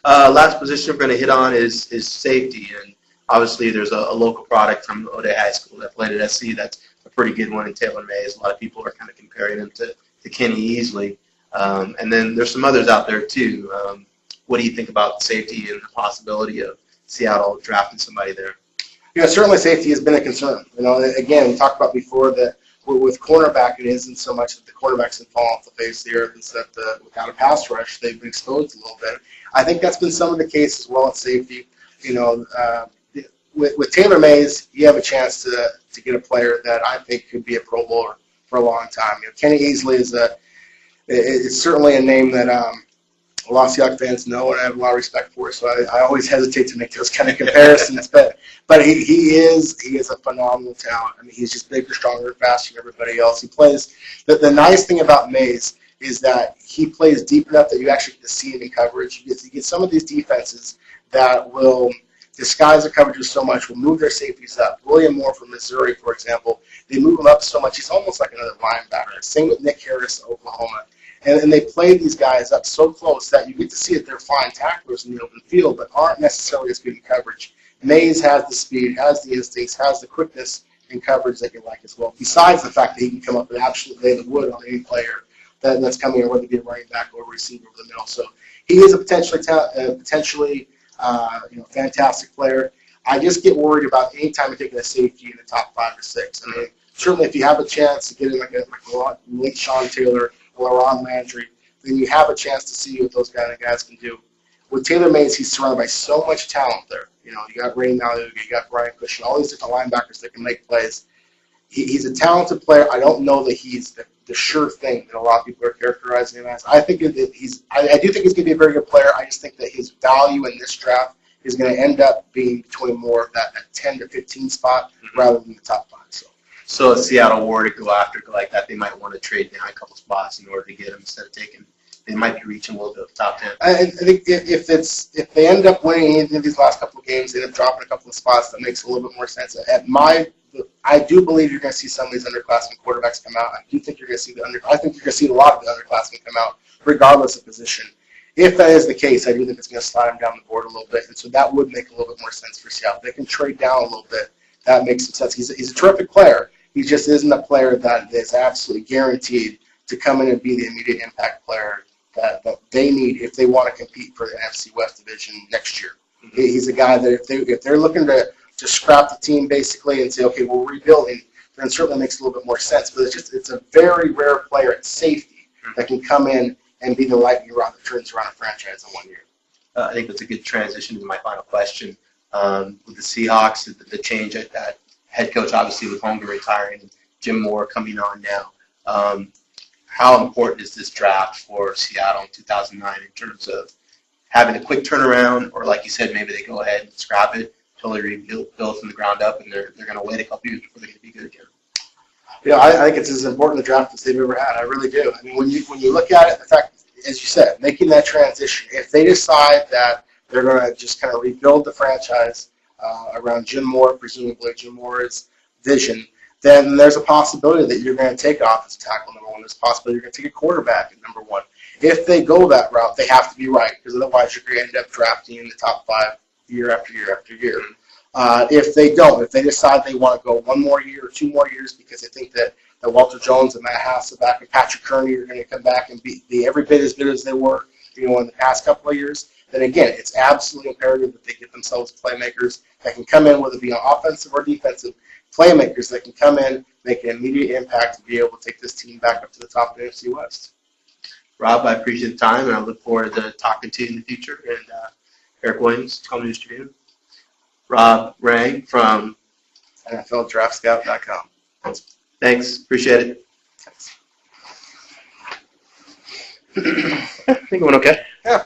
Last position we're going to hit on is safety, and obviously there's a local product from O'Day High School that played at SC that's a pretty good one in Taylor Mays. A lot of people are kind of comparing him to Kenny Easley, and then there's some others out there too. What do you think about safety and the possibility of Seattle drafting somebody there? Certainly safety has been a concern. Again, we talked about before that with cornerback, it isn't so much that the cornerbacks have fallen off the face of the earth. It's that without a pass rush, they've been exposed a little bit. I think that's been some of the case as well at safety. With Taylor Mays, you have a chance to get a player that I think could be a Pro Bowler for a long time. Kenny Easley is certainly a name that a lot of Seahawks fans know and I have a lot of respect for, so I always hesitate to make those kind of comparisons. but he is a phenomenal talent. I mean, he's just bigger, stronger, faster than everybody else. He plays. The nice thing about Mays is that he plays deep enough that you actually get to see him in coverage. You get some of these defenses that will disguise their coverages so much, will move their safeties up. William Moore from Missouri, for example, they move him up so much, he's almost like another linebacker. Same with Nick Harris of Oklahoma. And they play these guys up so close that you get to see that they're flying tacklers in the open field, but aren't necessarily as good in coverage. Mays has the speed, has the instincts, has the quickness in coverage that you like as well, besides the fact that he can come up and absolutely lay the wood on any player that's coming in, whether it be a running back or a receiver over the middle. So he is a potentially fantastic player. I just get worried about any time you're taking a safety in the top 5 or 6. I mean, certainly if you have a chance to get in like a late Sean Taylor or Ron Landry, then you have a chance to see what those guys can do. With Taylor Mays, he's surrounded by so much talent there. You got Ray Maluga, you got Brian Cushing, all these different linebackers that can make plays. He's a talented player. I don't know that he's the sure thing that a lot of people are characterizing him as. I think that I do think he's going to be a very good player. I just think that his value in this draft is going to end up being between more of that 10 to 15 spot rather than the top 5. So if Seattle were to go after like that, they might want to trade down a couple spots in order to get him instead of taking. They might be reaching a little bit of the top 10. I think if they end up winning any of these last couple of games, they end up dropping a couple of spots, that makes a little bit more sense. I do believe you're going to see some of these underclassmen quarterbacks come out. I do think you're going to see I think you're going to see a lot of the underclassmen come out, regardless of position. If that is the case, I do think it's going to slide them down the board a little bit, and so that would make a little bit more sense for Seattle. They can trade down a little bit. That makes some sense. He's a terrific player. He just isn't a player that is absolutely guaranteed to come in and be the immediate impact player that they need if they want to compete for the NFC West division next year. He's a guy that if they're looking to scrap the team basically and say, okay, we're rebuilding, then it certainly makes a little bit more sense. But it's a very rare player at safety that can come in and be the lightning rod that turns around a franchise in 1 year. I think that's a good transition to my final question. With the Seahawks, the change at that head coach, obviously with Holmgren retiring and Jim Moore coming on now, how important is this draft for Seattle in 2009 in terms of having a quick turnaround, or like you said, maybe they go ahead and scrap it, totally rebuild from the ground up, and they're going to wait a couple years before they can be good again? I think it's as important a draft as they've ever had. I really do. I mean, when you look at it, the fact, as you said, making that transition, if they decide that they're going to just kind of rebuild the franchise around Jim Moore, presumably Jim Moore's vision, then there's a possibility that you're going to take offensive tackle number 1. There's a possibility you're going to take a quarterback at number 1. If they go that route, they have to be right, because otherwise you're going to end up drafting in the top 5 year after year after year. If they don't, if they decide they want to go 1 more year or 2 more years because they think that Walter Jones and Matt Hasselbeck and Patrick Kearney are going to come back and be every bit as good as they were in the past couple of years, then again, it's absolutely imperative that they get themselves playmakers that can come in, whether it be on offensive or defensive, playmakers that can come in, make an immediate impact, and be able to take this team back up to the top of the NFC West. Rob, I appreciate the time, and I look forward to talking to you in the future. And Eric Williams, Home News Tribune. Rob Rang from NFLDraftScout.com. Thanks. Appreciate it. Thanks. I think it went okay. Yeah.